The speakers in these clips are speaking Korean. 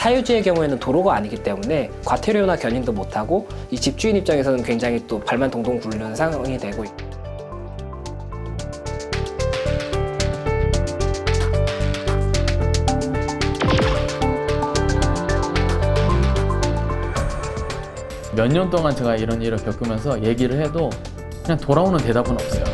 사유지의 경우에는 도로가 아니기 때문에 과태료나 견인도 못하고 이 집주인 입장에서는 굉장히 또 발만 동동 구르는 상황이 되고 있고. 몇 년 동안 제가 이런 일을 겪으면서 얘기를 해도 그냥 돌아오는 대답은 없어요.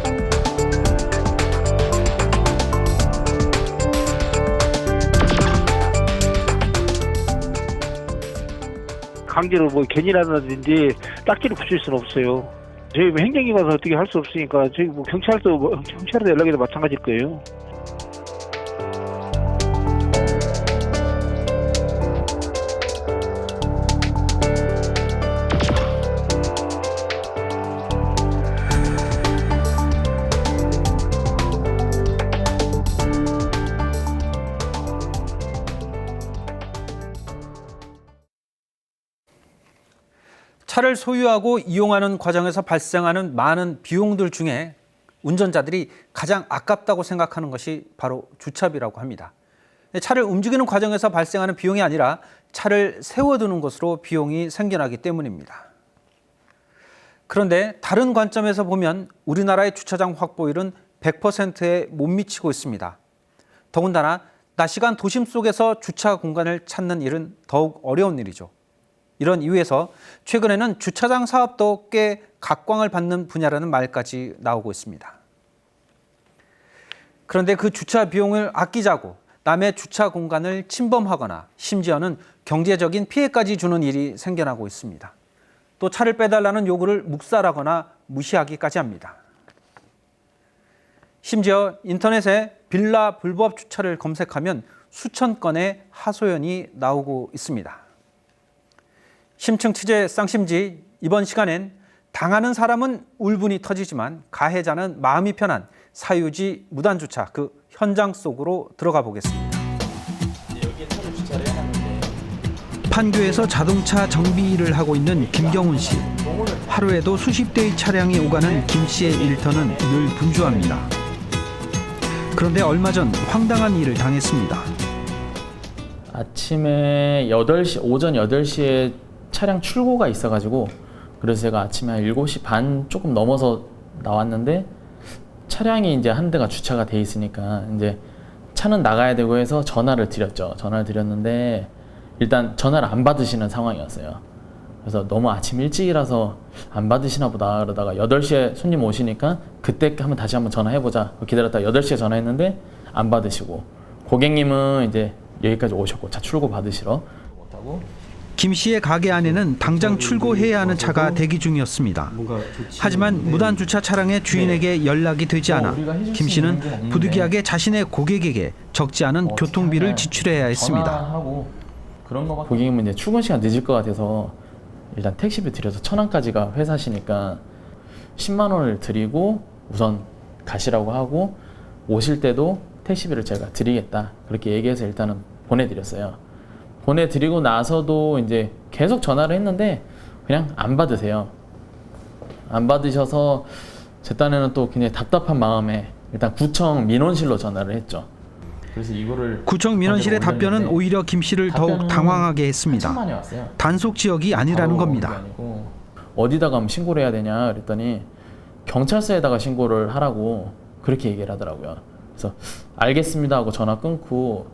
강제로 뭐 견인하든지 딱지를 붙일 수는 없어요. 저희 뭐 행정기 가서 어떻게 할 수 없으니까 저희 뭐 경찰한테 연락해도 마찬가지일 거예요. 차를 소유하고 이용하는 과정에서 발생하는 많은 비용들 중에 운전자들이 가장 아깝다고 생각하는 것이 바로 주차비라고 합니다. 차를 움직이는 과정에서 발생하는 비용이 아니라 차를 세워두는 것으로 비용이 생겨나기 때문입니다. 그런데 다른 관점에서 보면 우리나라의 주차장 확보율은 100%에 못 미치고 있습니다. 더군다나 낮 시간 도심 속에서 주차 공간을 찾는 일은 더욱 어려운 일이죠. 이런 이유에서 최근에는 주차장 사업도 꽤 각광을 받는 분야라는 말까지 나오고 있습니다. 그런데 그 주차 비용을 아끼자고 남의 주차 공간을 침범하거나 심지어는 경제적인 피해까지 주는 일이 생겨나고 있습니다. 또 차를 빼달라는 요구를 묵살하거나 무시하기까지 합니다. 심지어 인터넷에 빌라 불법 주차를 검색하면 수천 건의 하소연이 나오고 있습니다. 심층 취재 쌍심지, 이번 시간엔 당하는 사람은 울분이 터지지만 가해자는 마음이 편한 사유지 무단주차 그 현장 속으로 들어가 보겠습니다. 판교에서 자동차 정비 일을 하고 있는 김경훈 씨. 하루에도 수십 대의 차량이 오가는 김 씨의 일터는 늘 분주합니다. 그런데 얼마 전 황당한 일을 당했습니다. 아침에 8시, 오전 8시에 차량 출고가 있어가지고 그래서 제가 아침에 한 7시 반 조금 넘어서 나왔는데 차량이 이제 한 대가 주차가 돼 있으니까 이제 차는 나가야 되고 해서 전화를 드렸죠. 전화를 드렸는데 일단 전화를 안 받으시는 상황이었어요. 그래서 너무 아침 일찍이라서 안 받으시나 보다 그러다가 8시에 손님 오시니까 그때 다시 한번 전화해보자 기다렸다가 8시에 전화했는데 안 받으시고 고객님은 이제 여기까지 오셨고 차 출고 받으시러 김 씨의 가게 안에는 당장 출고해야 하는 차가 대기 중이었습니다. 하지만 무단주차 차량의 주인에게 연락이 되지 않아 김 씨는 부득이하게 자신의 고객에게 적지 않은 교통비를 지출해야 했습니다. 고객님은 이제 출근 시간 늦을 것 같아서 일단 택시비 드려서 1,000원까지가 회사시니까 10만 원을 드리고 우선 가시라고 하고 오실 때도 택시비를 제가 드리겠다 그렇게 얘기해서 일단은 보내드렸어요. 보내드리고 나서도 이제 계속 전화를 했는데 그냥 안 받으세요. 안 받으셔서 제 딴에는 또 굉장히 답답한 마음에 일단 구청 민원실로 전화를 했죠. 그래서 이거를 구청 민원실의 답변은 오히려 김 씨를 더욱 당황하게 했습니다. 단속 지역이 아니라는 겁니다. 어디다가 하면 신고를 해야 되냐 그랬더니 경찰서에다가 신고를 하라고 그렇게 얘기를 하더라고요. 그래서 알겠습니다 하고 전화 끊고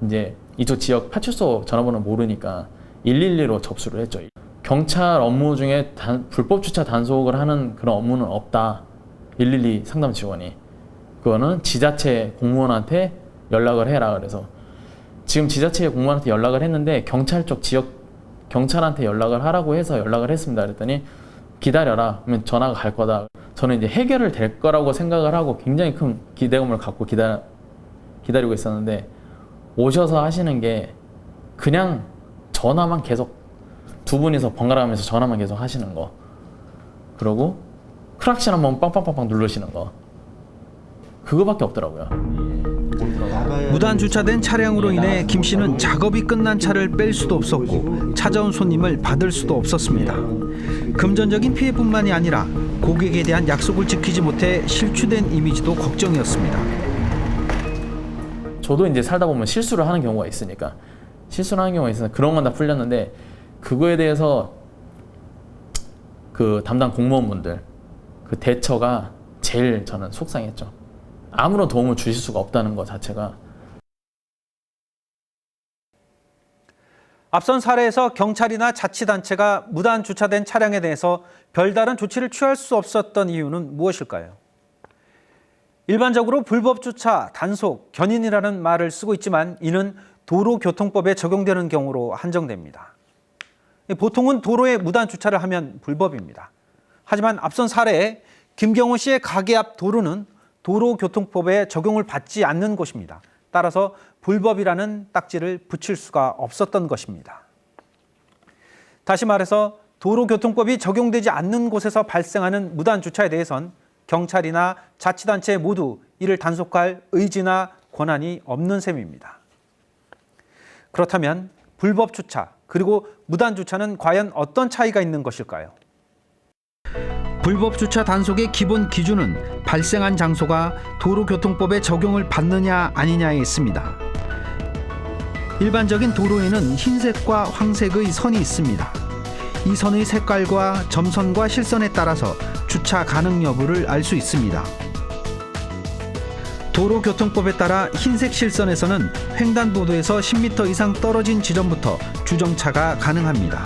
이제 이쪽 지역 파출소 전화번호 모르니까 112로 접수를 했죠. 경찰 업무 중에 불법 주차 단속을 하는 그런 업무는 없다. 112 상담 지원이. 그거는 지자체 공무원한테 연락을 해라. 그래서 지금 지자체 공무원한테 연락을 했는데 경찰 쪽 지역 경찰한테 연락을 하라고 해서 연락을 했습니다. 그랬더니 기다려라. 그러면 전화가 갈 거다. 저는 이제 해결을 될 거라고 생각을 하고 굉장히 큰 기대감을 갖고 기다리고 있었는데 오셔서 하시는 게 그냥 전화만 계속 두 분이서 번갈아 가면서 전화만 계속 하시는 거. 그러고 크락션 한번 빵빵빵빵 누르시는 거. 그거밖에 없더라고요. 무단 주차된 차량으로 인해 김 씨는 작업이 끝난 차를 뺄 수도 없었고 찾아온 손님을 받을 수도 없었습니다. 금전적인 피해뿐만이 아니라 고객에 대한 약속을 지키지 못해 실추된 이미지도 걱정이었습니다. 저도 이제 살다 보면 실수를 하는 경우가 있으니까 실수를 하는 경우가 있어서 그런 건 다 풀렸는데 그거에 대해서 그 담당 공무원분들 그 대처가 제일 저는 속상했죠. 아무런 도움을 주실 수가 없다는 것 자체가. 앞선 사례에서 경찰이나 자치단체가 무단 주차된 차량에 대해서 별다른 조치를 취할 수 없었던 이유는 무엇일까요? 일반적으로 불법 주차, 단속, 견인이라는 말을 쓰고 있지만 이는 도로교통법에 적용되는 경우로 한정됩니다. 보통은 도로에 무단 주차를 하면 불법입니다. 하지만 앞선 사례에 김경호 씨의 가게 앞 도로는 도로교통법에 적용을 받지 않는 곳입니다. 따라서 불법이라는 딱지를 붙일 수가 없었던 것입니다. 다시 말해서 도로교통법이 적용되지 않는 곳에서 발생하는 무단 주차에 대해선 경찰이나 자치단체 모두 이를 단속할 의지나 권한이 없는 셈입니다. 그렇다면 불법 주차 그리고 무단 주차는 과연 어떤 차이가 있는 것일까요? 불법 주차 단속의 기본 기준은 발생한 장소가 도로교통법에 적용을 받느냐 아니냐에 있습니다. 일반적인 도로에는 흰색과 황색의 선이 있습니다. 이 선의 색깔과 점선과 실선에 따라서 주차 가능 여부를 알 수 있습니다. 도로교통법에 따라 흰색 실선에서는 횡단보도에서 10m 이상 떨어진 지점부터 주정차가 가능합니다.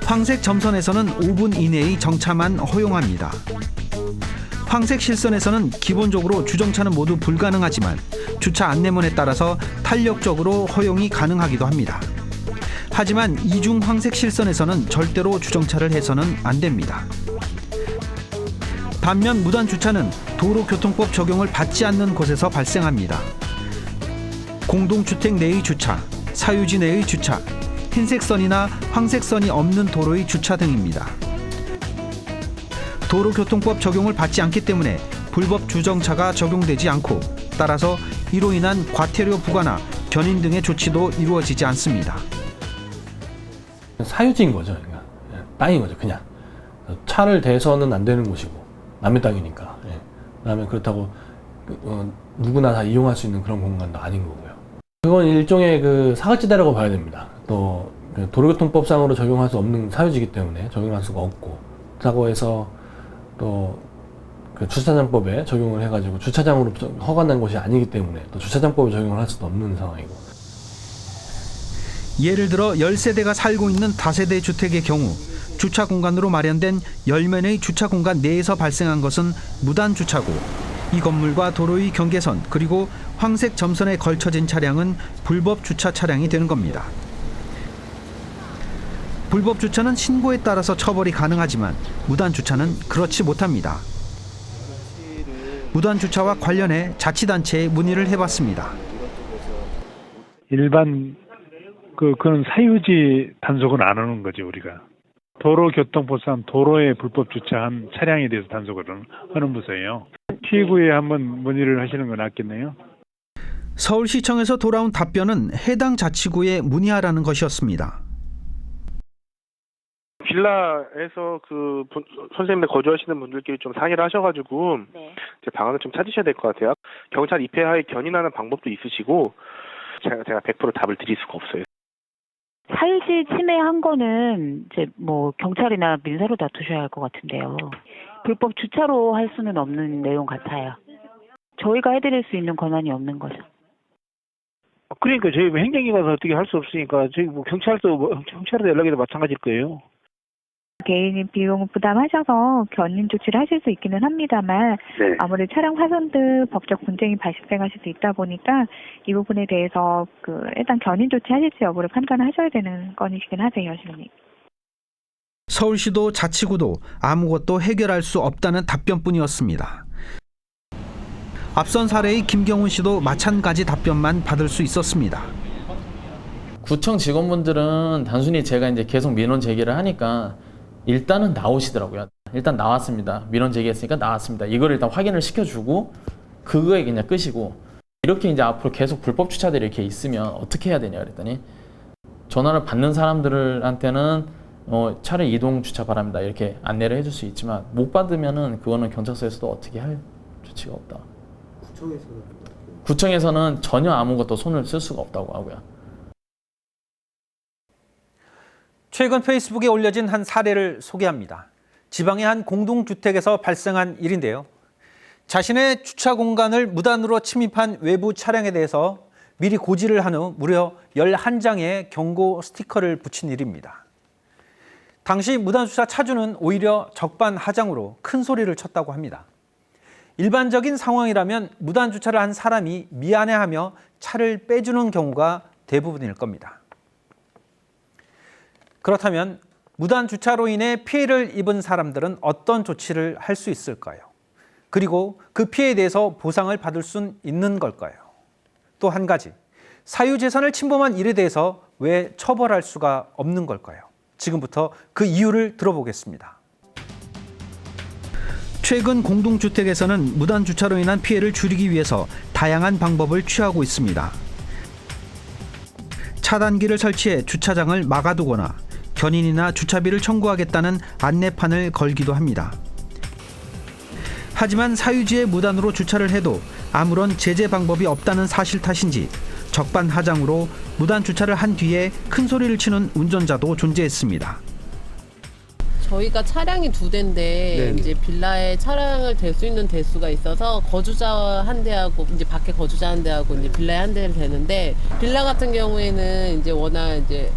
황색 점선에서는 5분 이내의 정차만 허용합니다. 황색 실선에서는 기본적으로 주정차는 모두 불가능하지만 주차 안내문에 따라서 탄력적으로 허용이 가능하기도 합니다. 하지만 이중 황색 실선에서는 절대로 주정차를 해서는 안 됩니다. 반면 무단 주차는 도로교통법 적용을 받지 않는 곳에서 발생합니다. 공동주택 내의 주차, 사유지 내의 주차, 흰색 선이나 황색 선이 없는 도로의 주차 등입니다. 도로교통법 적용을 받지 않기 때문에 불법 주정차가 적용되지 않고 따라서 이로 인한 과태료 부과나 견인 등의 조치도 이루어지지 않습니다. 사유지인 거죠. 그러니까 땅인 거죠. 그냥 차를 대서는 안 되는 곳이고 남의 땅이니까. 그다음에 그렇다고 누구나 다 이용할 수 있는 그런 공간도 아닌 거고요. 그건 일종의 그 사각지대라고 봐야 됩니다. 또 도로교통법상으로 적용할 수 없는 사유지이기 때문에 적용할 수가 없고 그렇다고 해서 또 그 주차장법에 적용을 해가지고 주차장으로 허가난 곳이 아니기 때문에 또 주차장법에 적용을 할 수도 없는 상황이고. 예를 들어 10세대가 살고 있는 다세대 주택의 경우 주차 공간으로 마련된 10면의 주차 공간 내에서 발생한 것은 무단 주차고 이 건물과 도로의 경계선 그리고 황색 점선에 걸쳐진 차량은 불법 주차 차량이 되는 겁니다. 불법 주차는 신고에 따라서 처벌이 가능하지만 무단 주차는 그렇지 못합니다. 무단 주차와 관련해 자치단체에 문의를 해봤습니다. 일반 그런 사유지 단속은 안 하는 거지 우리가. 도로교통법상 도로에 불법 주차한 차량에 대해서 단속을 하는 부서예요. 피해구에 한번 문의를 하시는 건 낫겠네요. 서울시청에서 돌아온 답변은 해당 자치구에 문의하라는 것이었습니다. 빌라에서 선생님들 거주하시는 분들끼리 좀 상의를 하셔가지고 이제 방안을 좀 찾으셔야 될 것 같아요. 경찰 입회하에 견인하는 방법도 있으시고 제가 100% 답을 드릴 수가 없어요. 사유지 침해한 거는 이제 뭐 경찰이나 민사로 다투셔야 할 것 같은데요. 불법 주차로 할 수는 없는 내용 같아요. 저희가 해드릴 수 있는 권한이 없는 거죠. 그러니까 저희 행정기 가서 어떻게 할 수 없으니까 저희 경찰에도 연락해도 마찬가지일 거예요. 개인이 비용을 부담하셔서 견인 조치를 하실 수 있기는 합니다만 아무래도 차량 화선 등 법적 분쟁이 발생할 수도 있다 보니까 이 부분에 대해서 일단 견인 조치하실지 여부를 판단하셔야 되는 건이시긴 하세요, 시민님. 서울시도 자치구도 아무것도 해결할 수 없다는 답변뿐이었습니다. 앞선 사례의 김경훈 씨도 마찬가지 답변만 받을 수 있었습니다. 구청 직원분들은 단순히 제가 이제 계속 민원 제기를 하니까 일단은 나오시더라고요. 일단 나왔습니다. 민원 제기했으니까 나왔습니다. 이걸 일단 확인을 시켜주고 그거에 그냥 끄시고 이렇게 이제 앞으로 계속 불법 주차들이 이렇게 있으면 어떻게 해야 되냐 그랬더니 전화를 받는 사람들한테는 차를 이동 주차 바랍니다. 이렇게 안내를 해줄 수 있지만 못 받으면은 그거는 경찰서에서도 어떻게 할 조치가 없다. 구청에서는 전혀 아무것도 손을 쓸 수가 없다고 하고요. 최근 페이스북에 올려진 한 사례를 소개합니다. 지방의 한 공동주택에서 발생한 일인데요. 자신의 주차 공간을 무단으로 침입한 외부 차량에 대해서 미리 고지를 한 후 무려 11장의 경고 스티커를 붙인 일입니다. 당시 무단주차 차주는 오히려 적반하장으로 큰 소리를 쳤다고 합니다. 일반적인 상황이라면 무단주차를 한 사람이 미안해하며 차를 빼주는 경우가 대부분일 겁니다. 그렇다면 무단주차로 인해 피해를 입은 사람들은 어떤 조치를 할 수 있을까요? 그리고 그 피해에 대해서 보상을 받을 수 있는 걸까요? 또 한 가지, 사유재산을 침범한 일에 대해서 왜 처벌할 수가 없는 걸까요? 지금부터 그 이유를 들어보겠습니다. 최근 공동주택에서는 무단주차로 인한 피해를 줄이기 위해서 다양한 방법을 취하고 있습니다. 차단기를 설치해 주차장을 막아두거나 견인이나 주차비를 청구하겠다는 안내판을 걸기도 합니다. 하지만 사유지에 무단으로 주차를 해도 아무런 제재 방법이 없다는 사실 탓인지 적반하장으로 무단 주차를 한 뒤에 큰 소리를 치는 운전자도 존재했습니다. 저희가 차량이 2대인데 이제 빌라에 차량을 댈 수 있는 대수가 있어서 거주자 한 대하고 이제 밖에 거주자 한 대하고 이제 빌라에 한 대를 대는데, 빌라 같은 경우에는 이제 워낙 이제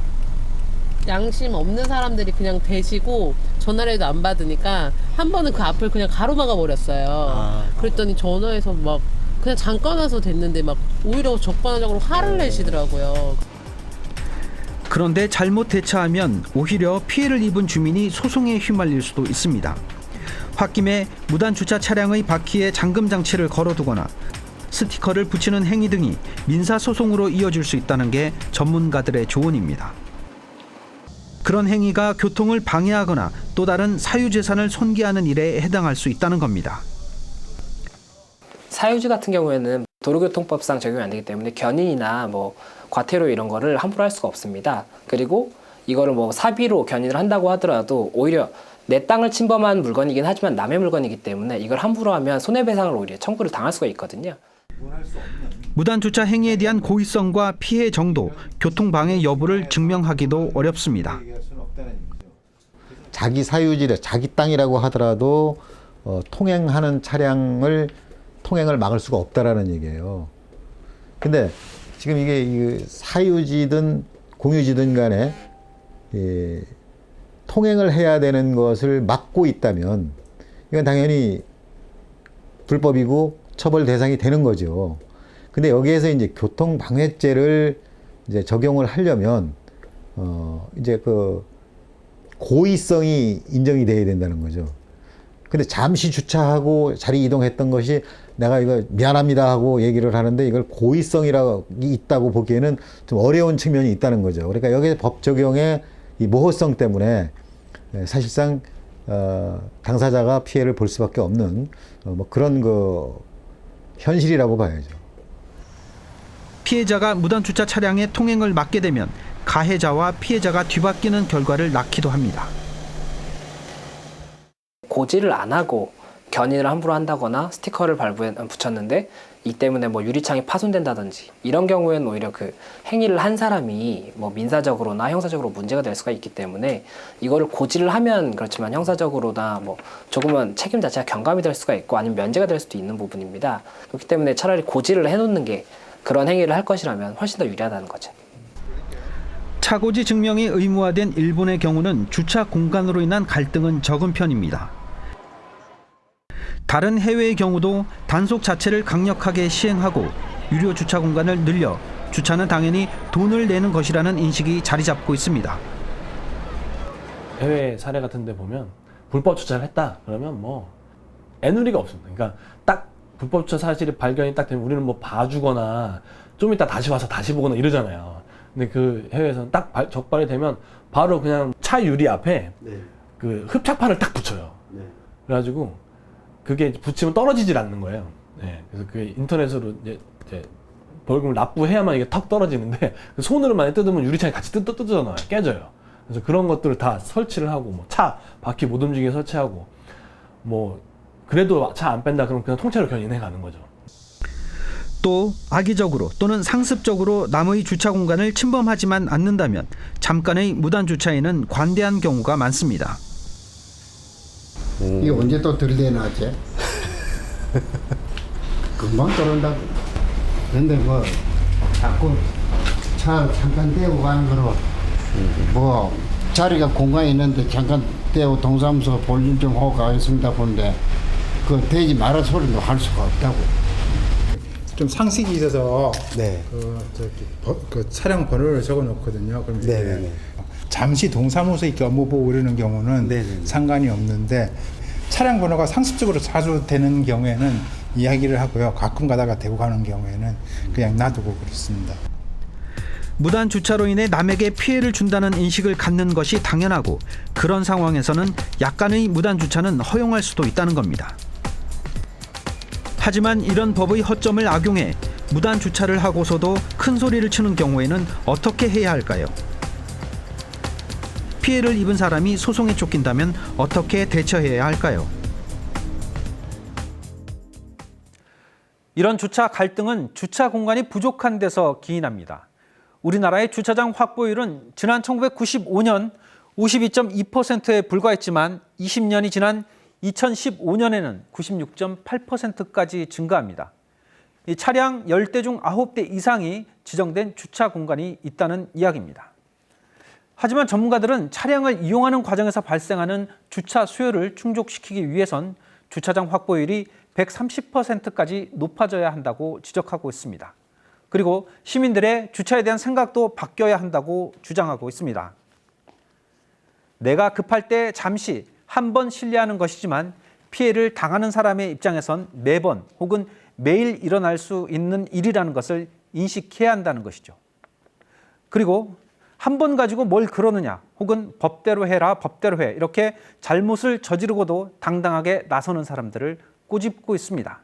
양심 없는 사람들이 그냥 대시고 전화를 해도 안 받으니까 한 번은 그 앞을 그냥 가로막아 버렸어요. 그랬더니 전화해서 막 그냥 잠깐 와서 됐는데 막 오히려 적반하장으로 화를 내시더라고요. 그런데 잘못 대처하면 오히려 피해를 입은 주민이 소송에 휘말릴 수도 있습니다. 홧김에 무단 주차 차량의 바퀴에 잠금 장치를 걸어두거나 스티커를 붙이는 행위 등이 민사 소송으로 이어질 수 있다는 게 전문가들의 조언입니다. 그런 행위가 교통을 방해하거나 또 다른 사유재산을 손괴하는 일에 해당할 수 있다는 겁니다. 사유지 같은 경우에는 도로교통법상 적용이 안 되기 때문에 견인이나 뭐 과태료 이런 거를 함부로 할 수가 없습니다. 그리고 이거를 뭐 사비로 견인을 한다고 하더라도 오히려 내 땅을 침범한 물건이긴 하지만 남의 물건이기 때문에 이걸 함부로 하면 손해배상을 오히려 청구를 당할 수가 있거든요. 무단주차 행위에 대한 고의성과 피해 정도, 교통방해 여부를 증명하기도 어렵습니다. 자기 사유지래, 자기 땅이라고 하더라도 통행하는 차량을 통행을 막을 수가 없다라는 얘기예요. 근데 지금 이게 사유지든 공유지든 간에 통행을 해야 되는 것을 막고 있다면 이건 당연히 불법이고 처벌 대상이 되는 거죠. 근데 여기에서 이제 교통방해죄를 이제 적용을 하려면 이제 그 고의성이 인정이 돼야 된다는 거죠. 근데 잠시 주차하고 자리 이동했던 것이 내가 이거 미안합니다 하고 얘기를 하는데 이걸 고의성이라고 있다고 보기에는 좀 어려운 측면이 있다는 거죠. 그러니까 여기 법 적용의 이 모호성 때문에 사실상 당사자가 피해를 볼 수밖에 없는 뭐 그런 그 현실이라고 봐야죠. 피해자가 무단주차 차량의 통행을 막게 되면 가해자와 피해자가 뒤바뀌는 결과를 낳기도 합니다. 고지를 안 하고 견인을 함부로 한다거나 스티커를 발부에 붙였는데 이 때문에 뭐 유리창이 파손된다든지 이런 경우에는 오히려 그 행위를 한 사람이 뭐 민사적으로나 형사적으로 문제가 될 수가 있기 때문에 이거를 고지를 하면 그렇지만 형사적으로나 뭐 조금은 책임 자체가 경감이 될 수가 있고 아니면 면제가 될 수도 있는 부분입니다. 그렇기 때문에 차라리 고지를 해놓는 게 그런 행위를 할 것이라면 훨씬 더 유리하다는 거죠. 차고지 증명이 의무화된 일본의 경우는 주차 공간으로 인한 갈등은 적은 편입니다. 다른 해외의 경우도 단속 자체를 강력하게 시행하고 유료 주차 공간을 늘려 주차는 당연히 돈을 내는 것이라는 인식이 자리 잡고 있습니다. 해외 사례 같은 데 보면 불법 주차를 했다 그러면 뭐 애누리가 없습니다. 그러니까 딱 불법 주차 사실이 발견이 딱 되면 우리는 뭐 봐주거나 좀 이따 다시 와서 다시 보거나 이러잖아요. 근데 그 해외에서는 딱 적발이 되면 바로 그냥 차 유리 앞에 그 흡착판을 딱 붙여요. 그래가지고 그게 붙이면 떨어지질 않는 거예요. 그래서 그게 인터넷으로 이제 벌금을 납부해야만 이게 턱 떨어지는데 손으로 많이 뜯으면 유리창이 같이 뜯어져요. 깨져요. 그래서 그런 것들을 다 설치를 하고 뭐 차 바퀴 못 움직이게 설치하고 뭐 그래도 차 안 뺀다 그러면 그냥 통째로 견인해 가는 거죠. 또 악의적으로 또는 상습적으로 남의 주차 공간을 침범하지만 않는다면 잠깐의 무단 주차에는 관대한 경우가 많습니다. 이게 언제 또 들대나지? 금방 떨어진다고. 근데 뭐 자꾸 차 잠깐 떼고 가는 거로 뭐 자리가 공간이 있는데 잠깐 떼고 동사무소 볼 일 좀 하고 가겠습니다 보는데 그 대지 마라 소리도 할 수가 없다고. 좀 상식이 있어서 네. 그 차량 번호를 적어 놓거든요. 그럼 이렇게 네네네. 잠시 동사무소에 이렇게 업무 보고 이러는 경우는 네네네. 상관이 없는데 차량 번호가 상습적으로 자주 되는 경우에는 이야기를 하고요. 가끔 가다가 대고 가는 경우에는 그냥 놔두고 그렇습니다. 무단 주차로 인해 남에게 피해를 준다는 인식을 갖는 것이 당연하고 그런 상황에서는 약간의 무단 주차는 허용할 수도 있다는 겁니다. 하지만 이런 법의 허점을 악용해 무단 주차를 하고서도 큰 소리를 치는 경우에는 어떻게 해야 할까요? 피해를 입은 사람이 소송에 쫓긴다면 어떻게 대처해야 할까요? 이런 주차 갈등은 주차 공간이 부족한 데서 기인합니다. 우리나라의 주차장 확보율은 지난 1995년 52.2%에 불과했지만 20년이 지난 2015년에는 96.8%까지 증가합니다. 이 차량 10대 중 9대 이상이 지정된 주차 공간이 있다는 이야기입니다. 하지만 전문가들은 차량을 이용하는 과정에서 발생하는 주차 수요를 충족시키기 위해선 주차장 확보율이 130%까지 높아져야 한다고 지적하고 있습니다. 그리고 시민들의 주차에 대한 생각도 바뀌어야 한다고 주장하고 있습니다. 내가 급할 때 잠시 한 번 실례하는 것이지만 피해를 당하는 사람의 입장에선 매번 혹은 매일 일어날 수 있는 일이라는 것을 인식해야 한다는 것이죠. 그리고 한 번 가지고 뭘 그러느냐 혹은 법대로 해라 법대로 해 이렇게 잘못을 저지르고도 당당하게 나서는 사람들을 꼬집고 있습니다.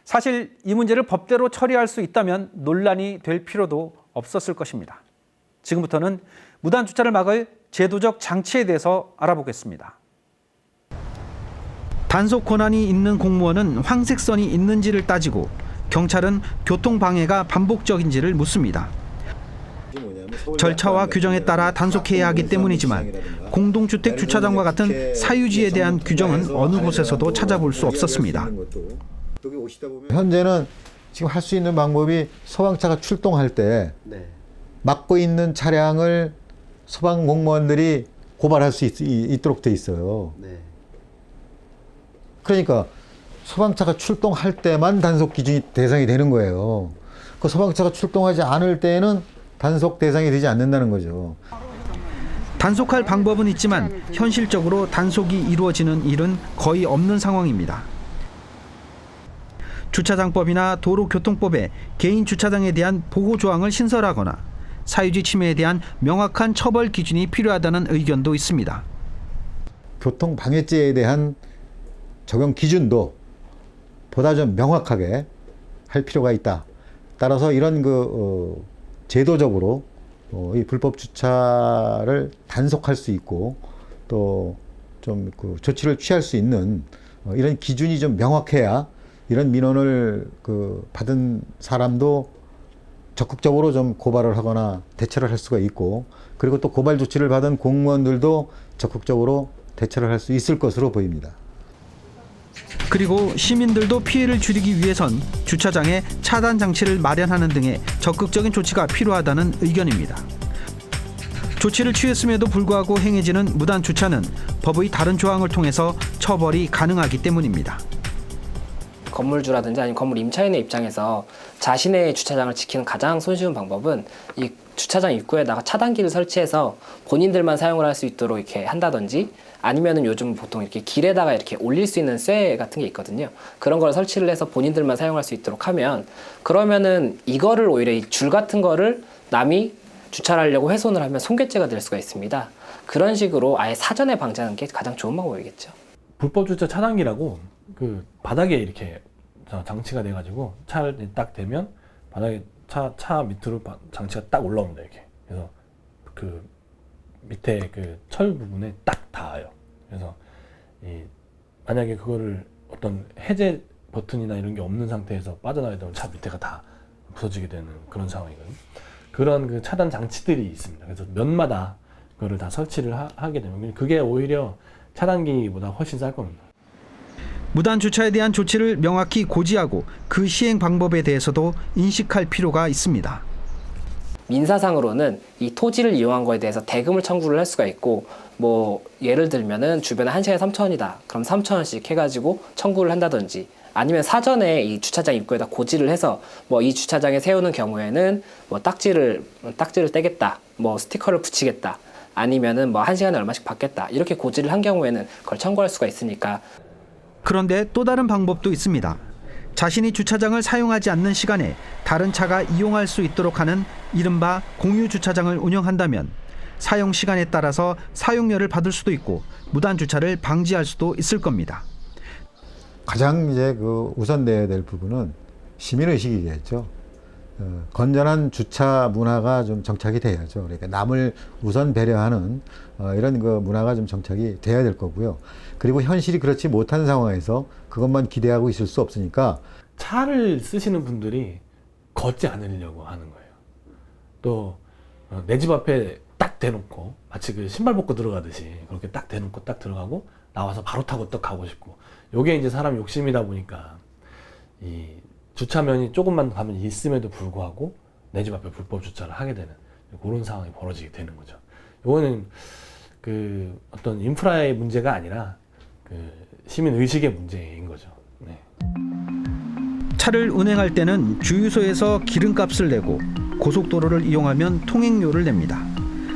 사실 이 문제를 법대로 처리할 수 있다면 논란이 될 필요도 없었을 것입니다. 지금부터는 무단 주차를 막을 제도적 장치에 대해서 알아보겠습니다. 단속 권한이 있는 공무원은 황색선이 있는지를 따지고 경찰은 교통방해가 반복적인지를 묻습니다. 절차와 규정에 따라 단속해야 하기 때문이지만 공동주택 주차장과 같은 사유지에 대한 규정은 어느 곳에서도 찾아볼 수 없었습니다. 현재는 지금 할 수 있는 방법이 소방차가 출동할 때 막고 있는 차량을 소방 공무원들이 고발할 수 있도록 돼 있어요. 그러니까 소방차가 출동할 때만 단속 기준이 대상이 되는 거예요. 그 소방차가 출동하지 않을 때는 단속 대상이 되지 않는다는 거죠. 단속할 방법은 있지만 현실적으로 단속이 이루어지는 일은 거의 없는 상황입니다. 주차장법이나 도로교통법에 개인 주차장에 대한 보호 조항을 신설하거나 사유지 침해에 대한 명확한 처벌 기준이 필요하다는 의견도 있습니다. 교통방해죄에 대한 적용 기준도 보다 좀 명확하게 할 필요가 있다. 따라서 이런 제도적으로 이 불법 주차를 단속할 수 있고 또 좀 조치를 취할 수 있는 이런 기준이 좀 명확해야 이런 민원을 받은 사람도 적극적으로 좀 고발을 하거나 대처를 할 수가 있고 그리고 또 고발 조치를 받은 공무원들도 적극적으로 대처를 할 수 있을 것으로 보입니다. 그리고 시민들도 피해를 줄이기 위해선 주차장에 차단 장치를 마련하는 등의 적극적인 조치가 필요하다는 의견입니다. 조치를 취했음에도 불구하고 행해지는 무단 주차는 법의 다른 조항을 통해서 처벌이 가능하기 때문입니다. 건물주라든지 아니면 건물 임차인의 입장에서 자신의 주차장을 지키는 가장 손쉬운 방법은 이 주차장 입구에다가 차단기를 설치해서 본인들만 사용을 할 수 있도록 이렇게 한다든지 아니면은 요즘 보통 이렇게 길에다가 이렇게 올릴 수 있는 쇠 같은 게 있거든요. 그런 걸 설치를 해서 본인들만 사용할 수 있도록 하면 그러면은 이거를 오히려 이 줄 같은 거를 남이 주차를 하려고 훼손을 하면 손괴죄가 될 수가 있습니다. 그런 식으로 아예 사전에 방지하는 게 가장 좋은 방법이겠죠. 불법 주차 차단기라고 그 바닥에 이렇게 장치가 돼가지고 차를 딱 대면 바닥에 차 밑으로 장치가 딱 올라옵니다 이렇게. 그래서 그 밑에 그 철 부분에 딱 닿아요. 그래서 만약에 그거를 어떤 해제 버튼이나 이런 게 없는 상태에서 빠져나가게 되면 차 밑에가 다 부서지게 되는 그런 상황이거든요. 그런 그 차단 장치들이 있습니다. 그래서 면마다 그거를 다 설치를 하게 되면 그게 오히려 차단기보다 훨씬 쌀 겁니다. 무단 주차에 대한 조치를 명확히 고지하고 그 시행 방법에 대해서도 인식할 필요가 있습니다. 민사상으로는 이 토지를 이용한 거에 대해서 대금을 청구를 할 수가 있고, 뭐 예를 들면은 주변에 1시간에 3,000원이다. 그럼 3,000원씩 해가지고 청구를 한다든지, 아니면 사전에 이 주차장 입구에다 고지를 해서 뭐 이 주차장에 세우는 경우에는 뭐 딱지를 떼겠다, 뭐 스티커를 붙이겠다, 아니면은 뭐 1시간에 얼마씩 받겠다, 이렇게 고지를 한 경우에는 그걸 청구할 수가 있으니까. 그런데 또 다른 방법도 있습니다. 자신이 주차장을 사용하지 않는 시간에 다른 차가 이용할 수 있도록 하는 이른바 공유 주차장을 운영한다면 사용 시간에 따라서 사용료를 받을 수도 있고 무단 주차를 방지할 수도 있을 겁니다. 가장 이제 그 우선돼야 될 부분은 시민의식이겠죠. 건전한 주차 문화가 좀 정착이 돼야죠. 그러니까 남을 우선 배려하는 이런 그 문화가 좀 정착이 돼야 될 거고요. 그리고 현실이 그렇지 못한 상황에서 그것만 기대하고 있을 수 없으니까 차를 쓰시는 분들이 걷지 않으려고 하는 거예요. 또 내 집 앞에 딱 대놓고 마치 그 신발 벗고 들어가듯이 그렇게 딱 대놓고 딱 들어가고 나와서 바로 타고 또 가고 싶고, 요게 이제 사람 욕심이다 보니까 이 주차면이 조금만 가면 있음에도 불구하고 내 집 앞에 불법 주차를 하게 되는 그런 상황이 벌어지게 되는 거죠. 요거는 그 어떤 인프라의 문제가 아니라 그 시민 의식의 문제인 거죠. 네. 차를 운행할 때는 주유소에서 기름값을 내고 고속도로를 이용하면 통행료를 냅니다.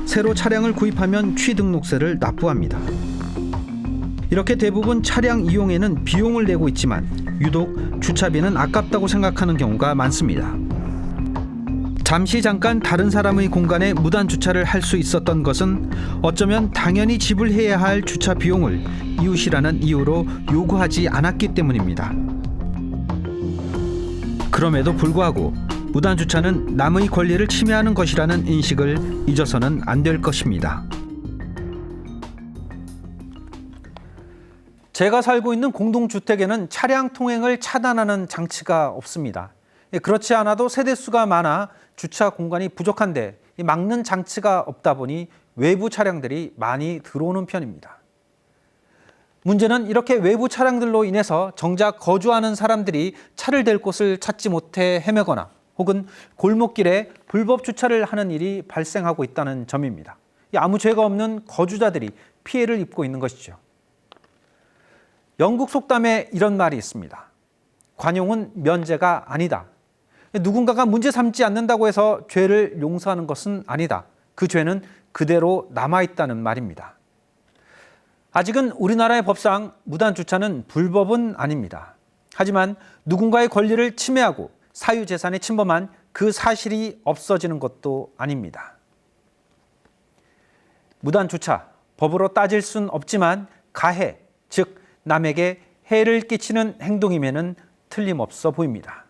새로 차량을 구입하면 취등록세를 납부합니다. 이렇게 대부분 차량 이용에는 비용을 내고 있지만 유독 주차비는 아깝다고 생각하는 경우가 많습니다. 잠깐 다른 사람의 공간에 무단 주차를 할 수 있었던 것은 어쩌면 당연히 지불해야 할 주차 비용을 이웃이라는 이유로 요구하지 않았기 때문입니다. 그럼에도 불구하고 무단 주차는 남의 권리를 침해하는 것이라는 인식을 잊어서는 안 될 것입니다. 제가 살고 있는 공동주택에는 차량 통행을 차단하는 장치가 없습니다. 그렇지 않아도 세대수가 많아 주차 공간이 부족한데 막는 장치가 없다 보니 외부 차량들이 많이 들어오는 편입니다. 문제는 이렇게 외부 차량들로 인해서 정작 거주하는 사람들이 차를 댈 곳을 찾지 못해 헤매거나 혹은 골목길에 불법 주차를 하는 일이 발생하고 있다는 점입니다. 아무 죄가 없는 거주자들이 피해를 입고 있는 것이죠. 영국 속담에 이런 말이 있습니다. 관용은 면제가 아니다. 누군가가 문제 삼지 않는다고 해서 죄를 용서하는 것은 아니다. 그 죄는 그대로 남아있다는 말입니다. 아직은 우리나라의 법상 무단 주차는 불법은 아닙니다. 하지만 누군가의 권리를 침해하고 사유재산에 침범한 그 사실이 없어지는 것도 아닙니다. 무단 주차, 법으로 따질 순 없지만 가해, 즉 남에게 해를 끼치는 행동임에는 틀림없어 보입니다.